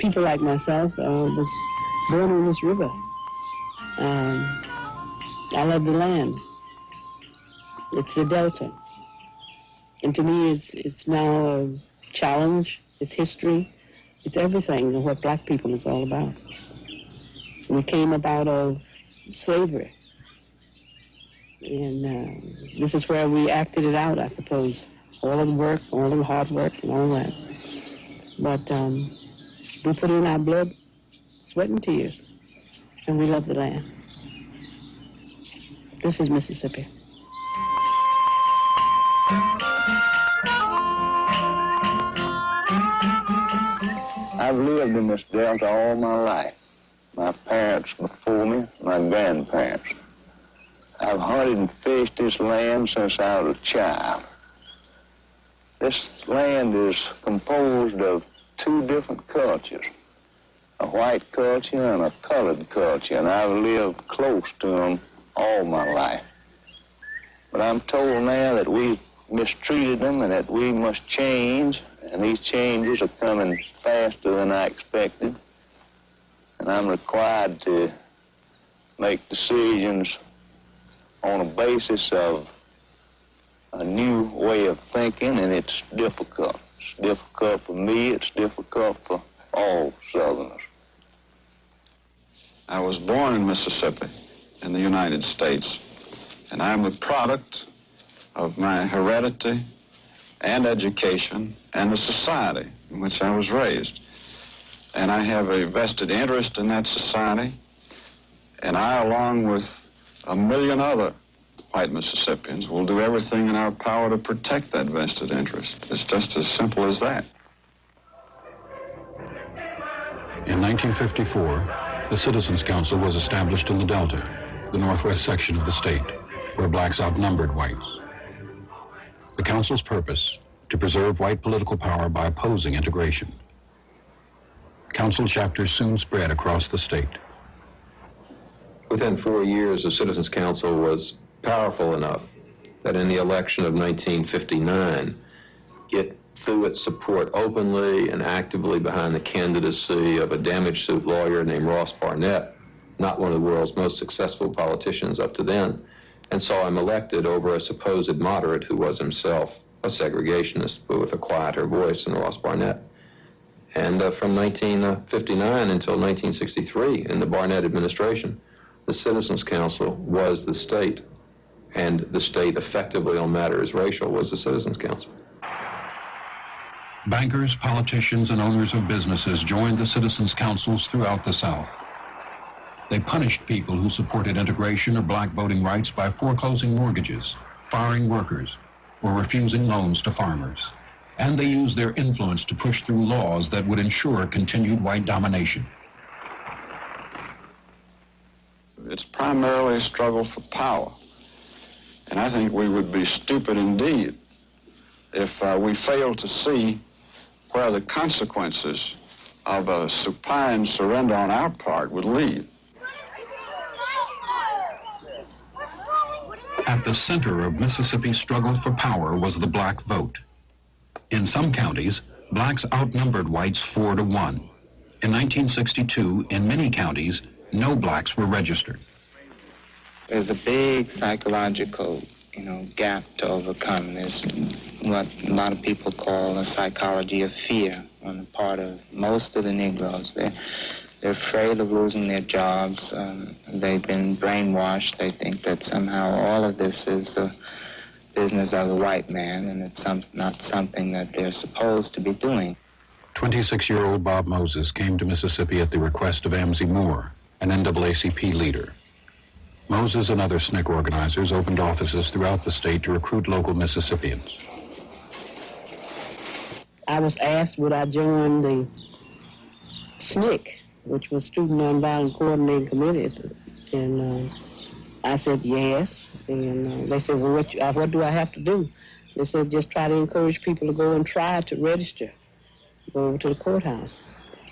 people like myself was born on this river. I love the land. It's the Delta. And to me, it's now a challenge. It's history. It's everything and what black people is all about. We came about of slavery. And this is where we acted it out, I suppose. All of the work, all of the hard work, and all that. But we put in our blood, sweat, and tears, and we love the land. This is Mississippi. I've lived in this Delta all my life. My parents before me, my grandparents. I've hunted and fished this land since I was a child. This land is composed of two different cultures, a white culture and a colored culture, and I've lived close to them all my life. But I'm told now that we've mistreated them and that we must change, and these changes are coming faster than I expected. And I'm required to make decisions on a basis of a new way of thinking, and it's difficult. It's difficult for me, it's difficult for all Southerners. I was born in Mississippi, in the United States, and I'm the product of my heredity and education and the society in which I was raised. And I have a vested interest in that society, and I, along with 1 million other white Mississippians, will do everything in our power to protect that vested interest. It's just as simple as that. In 1954, the Citizens Council was established in the Delta, the northwest section of the state, where blacks outnumbered whites. The council's purpose, to preserve white political power by opposing integration. Council chapters soon spread across the state. Within 4 years, the Citizens Council was powerful enough that in the election of 1959, it threw its support openly and actively behind the candidacy of a damage suit lawyer named Ross Barnett, not one of the world's most successful politicians up to then, and saw him elected over a supposed moderate who was himself a segregationist, but with a quieter voice than Ross Barnett. And from 1959 until 1963, in the Barnett administration, the Citizens Council was the state, and the state effectively on matters racial was the Citizens Council. Bankers, politicians, and owners of businesses joined the Citizens Councils throughout the South. They punished people who supported integration or black voting rights by foreclosing mortgages, firing workers, or refusing loans to farmers. And they used their influence to push through laws that would ensure continued white domination. It's primarily a struggle for power. And I think we would be stupid indeed if we failed to see where the consequences of a supine surrender on our part would lead. At the center of Mississippi's struggle for power was the black vote. In some counties, blacks outnumbered whites 4-1. In 1962, in many counties, no blacks were registered. There's a big psychological, gap to overcome. There's what a lot of people call a psychology of fear on the part of most of the Negroes. They're afraid of losing their jobs. They've been brainwashed. They think that somehow all of this is the business of a white man, and it's not something that they're supposed to be doing. 26-year-old Bob Moses came to Mississippi at the request of Amzie Moore, an NAACP leader. Moses and other SNCC organizers opened offices throughout the state to recruit local Mississippians. I was asked would I join the SNCC, which was Student Nonviolent Coordinating Committee, and I said yes, and they said, well, what do I have to do? They said, just try to encourage people to go and try to register, go over to the courthouse.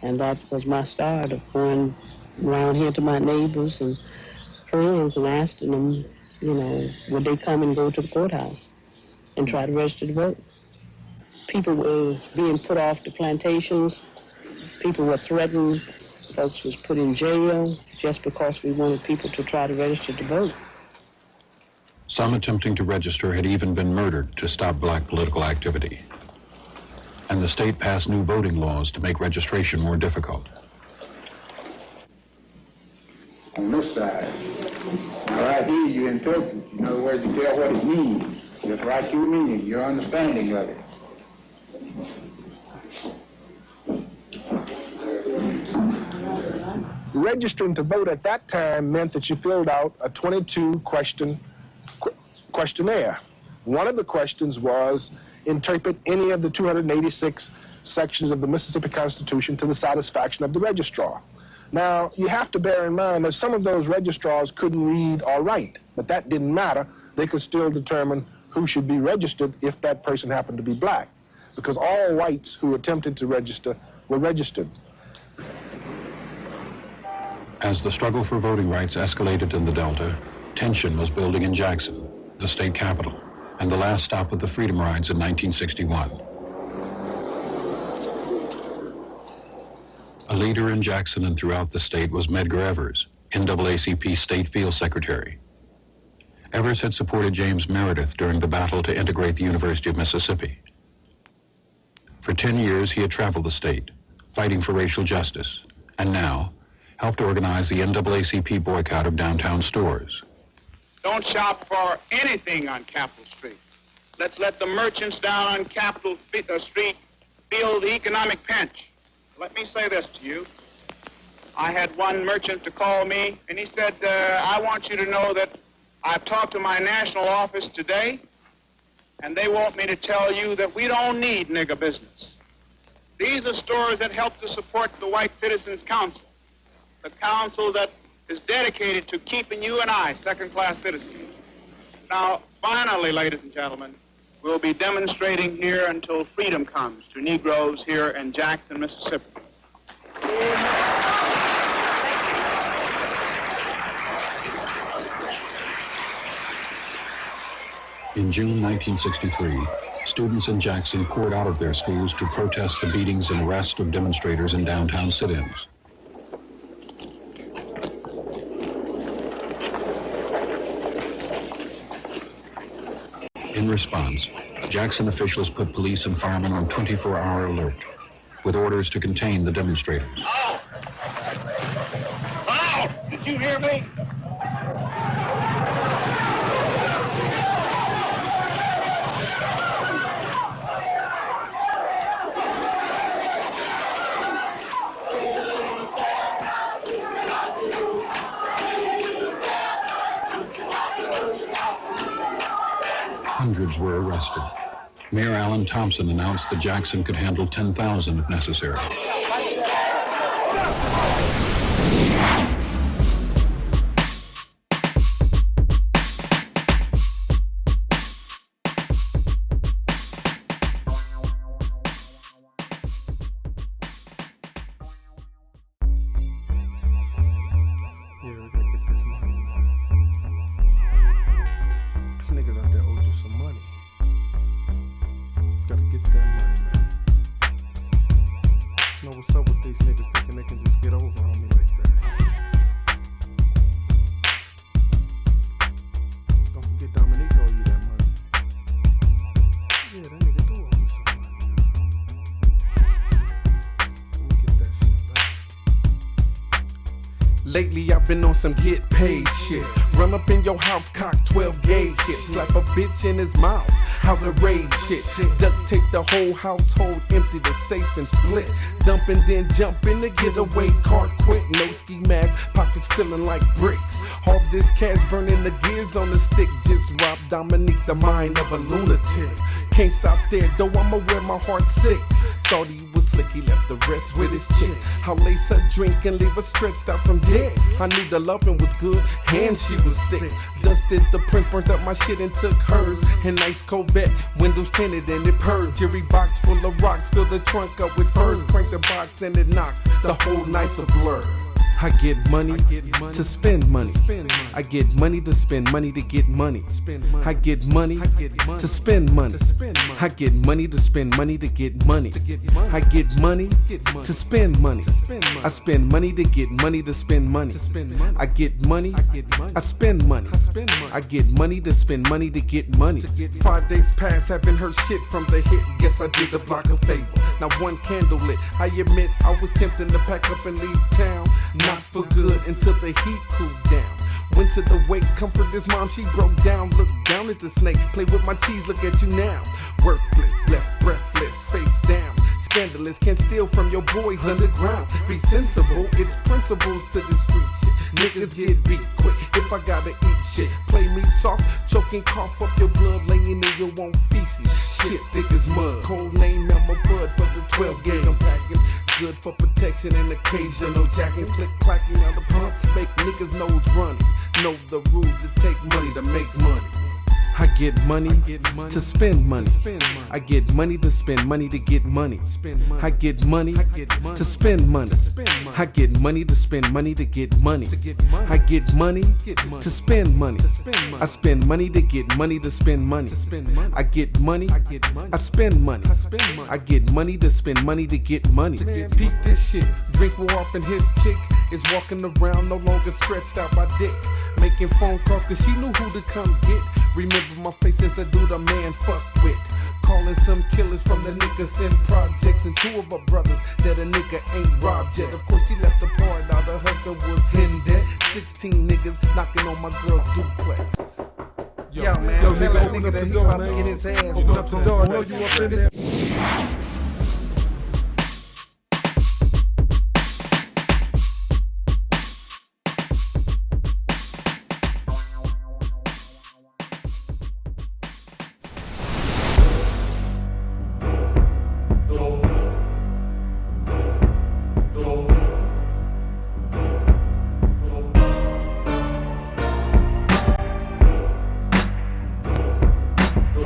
And that was my start of going around here to my neighbors and friends and asking them, would they come and go to the courthouse and try to register to vote. People were being put off the plantations People were threatened. Folks was put in jail just because we wanted people to try to register to vote. Some attempting to register had even been murdered to stop black political activity. And the state passed new voting laws to make registration more difficult. On this side. Now right here you interpret. In other words, you tell what it means. Just write your meaning, your understanding of it. Registering to vote at that time meant that you filled out a 22-question questionnaire. One of the questions was, interpret any of the 286 sections of the Mississippi Constitution to the satisfaction of the registrar. Now, you have to bear in mind that some of those registrars couldn't read or write, but that didn't matter. They could still determine who should be registered if that person happened to be black, because all whites who attempted to register were registered. As the struggle for voting rights escalated in the Delta, tension was building in Jackson, the state capital, and the last stop of the Freedom Rides in 1961. A leader in Jackson and throughout the state was Medgar Evers, NAACP State Field Secretary. Evers had supported James Meredith during the battle to integrate the University of Mississippi. For 10 years, he had traveled the state, fighting for racial justice, and now helped organize the NAACP boycott of downtown stores. Don't shop for anything on Capitol Street. Let's let the merchants down on Capitol Street feel the economic pinch. Let me say this to you. I had one merchant to call me, and he said, I want you to know that I've talked to my national office today, and they want me to tell you that we don't need nigger business. These are stores that help to support the White Citizens Council, the council that is dedicated to keeping you and I second-class citizens. Now, finally, ladies and gentlemen, we'll be demonstrating here until freedom comes to Negroes here in Jackson, Mississippi. In June 1963, students in Jackson poured out of their schools to protest the beatings and arrest of demonstrators in downtown sit-ins. In response, Jackson officials put police and firemen on 24-hour alert, with orders to contain the demonstrators. Out! Out! Did you hear me? Hundreds were arrested. Mayor Alan Thompson announced that Jackson could handle 10,000 if necessary. Lately I've been on some get paid shit. Run up in your house, cock 12 gauge shit. Slap a bitch in his mouth, how to raise shit. Duct tape the whole household, empty the safe and split. Dump and then jump in the getaway car quick. No ski mask, pockets feeling like bricks. All this cash burning the gears on the stick. Just robbed Dominique, the mind of a lunatic. Can't stop there, though I'ma wear my heart sick. Thought he was slick, he left the rest with his chick. How lace her drink and leave her stretched out from dead. I knew the loving was good, and she was thick. Dusted the print, burnt up my shit and took hers. An nice Corvette, windows tinted and it purred. Jerry box full of rocks, fill the trunk up with furs. Crank the box and it knocks, the whole night's a blur. I get money to spend money. I get money to spend money to get money. I get money to spend money. I get money to spend money to get money. I get money to spend money. I spend money to get money to spend money. I get money, I spend money. I get money to spend money to get money. 5 days past, haven't heard shit from the hit. Guess I did the block a favor. Now one candle lit. I admit I was tempting to pack up and leave town. Not for good until the heat cooled down. Went to the wake, comfort this mom, she broke down. Looked down at the snake, play with my cheese, look at you now. Worthless, left breathless, face down. Scandalous, can't steal from your boys underground. Be sensible, it's principles to the street shit. Niggas get beat quick if I gotta eat shit. Play me soft, choking, cough up your blood, laying in your own feces. Shit thick as mud, cold name Elmer Bud for the 12 gauge I'm packing. Good for protection and occasional jacking. Click clacking on the pump, make niggas nose running. Know the rules to take money to make money. I get money to spend money. I get money to spend money to get money. I get money to spend money. I get money to spend money to get money. I get money to spend money. I spend money to get money to spend money. I get money, I spend money. I get money to spend money to get money. Peep this shit, drink more often his chick is walking around no longer stretched out by dick. Making phone calls cause she knew who to come get. Remember my face as a dude a man fucked with. Calling some killers from the niggas in projects. And 2 of her brothers that a nigga ain't robbed yet. Of course she left the part out, her husband was in debt. 16 niggas knocking on my girl's duplex. Yo man, tell that nigga that he about to get his ass. Open up some doors, know you up in there.